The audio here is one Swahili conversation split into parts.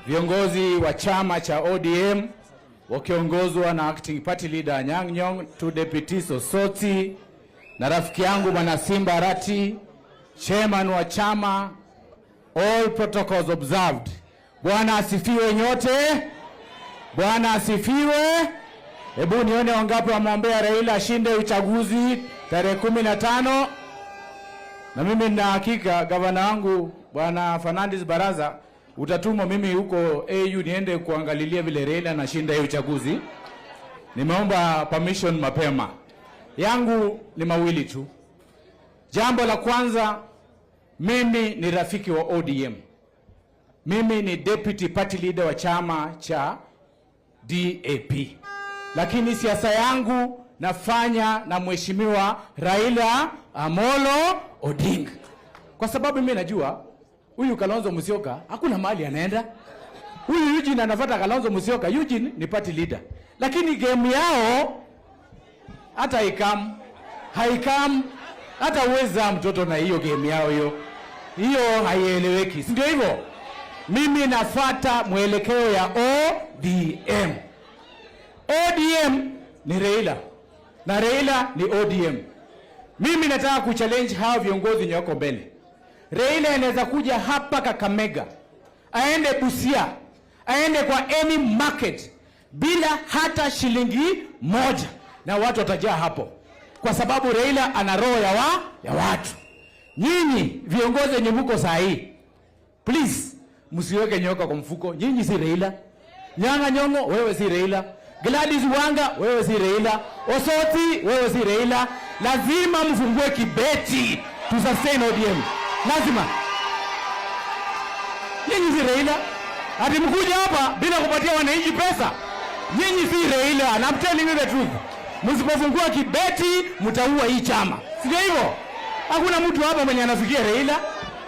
viongozi wa chama cha ODM wakiongozwa na acting party leader Anyang' Nyong'o, two deputies Osoti na rafiki yangu Bwana Simba Arati, chairman wa chama, all protocols observed. Bwana asifiwe nyote. Bwana asifiwe. Hebu nione wangapi wamwombea Raila ashinde uchaguzi tarehe 15. Na mimi nina hakika gavana wangu Bwana Fernandes Baraza utatumwa mimi huko AU niende kuangalilia vile Raila anashinda hiyo uchaguzi. Nimeomba permission mapema. Yangu ni mawili tu. Jambo la kwanza, mimi ni rafiki wa ODM. Mimi ni deputy party leader wa chama cha DAP. Lakini siasa yangu nafanya na mheshimiwa Raila Amolo Odinga. Kwa sababu mimi najua huyu Kalonzo Musyoka hakuna mahali anaenda. Huyu Eugene anafuata Kalonzo Musyoka. Eugene ni party leader. Lakini game yao hata haikam hata uweza mtoto na hiyo game yao hiyo haieleweki. Si ndio hivyo? Mimi nafuata mwelekeo ya ODM. ODM ni Raila na Raila ni ODM. Mimi nataka kuchallenge hao viongozi nyoko mbele. Raila anaweza kuja hapa Kakamega, aende Busia, aende kwa any market bila hata shilingi moja na watu watajaa hapo. Kwa sababu Raila ana roho ya watu. Nyinyi viongozi wenye mko saa hii, please msiweke nyoka kwa mfuko. Nyinyi si Raila. Nyanga Nyong'o wewe si Raila. Gladys Wanga wewe si Raila. Osoti wewe si Raila. Lazima mfungue kibeti to sustain ODM. Lazima. Nyinyi si Raila. Hadi mkuja hapa bila kupatia wananchi pesa. Nyinyi si Raila. And I'm telling you the truth. Msipofungua kibeti mtaua hii chama. Sio hivyo? Hakuna mtu hapa mwenye anafikia Raila.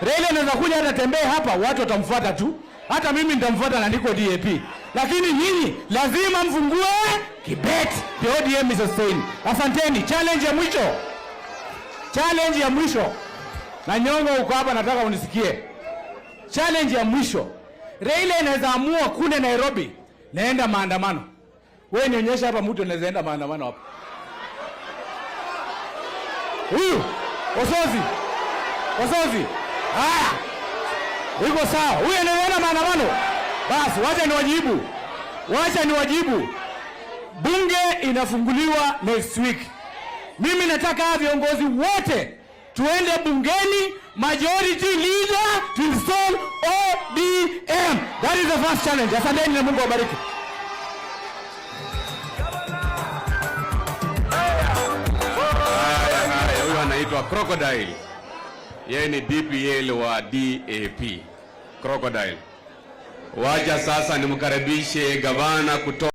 Raila anaweza kuja hata tembee hapa watu watamfuata tu. Hata mimi nitamfuata na niko DAP. Lakini nyinyi lazima mfungue kibeti. The ODM is sustained. Asanteni. Challenge ya mwisho. Challenge ya mwisho. Na Nyong'o uko hapa nataka unisikie. Challenge ya mwisho. Raila anaweza amua kule Nairobi naenda maandamano. Wewe nionyesha hapa mtu anaweza enda maandamano hapa. Huyu Osozi. Haya. Uko sawa. Huyu anaenda maandamano. Basi wacha niwajibu. Bunge inafunguliwa next week. Mimi nataka viongozi wote tuende bungeni, majority leader to install ODM. That is the first challenge. Asanteni na Mungu awabariki. Huyu anaitwa Crocodile. Yeye ni DPL wa DAP. Crocodile. Wacha sasa nimkaribishe gavana kutoka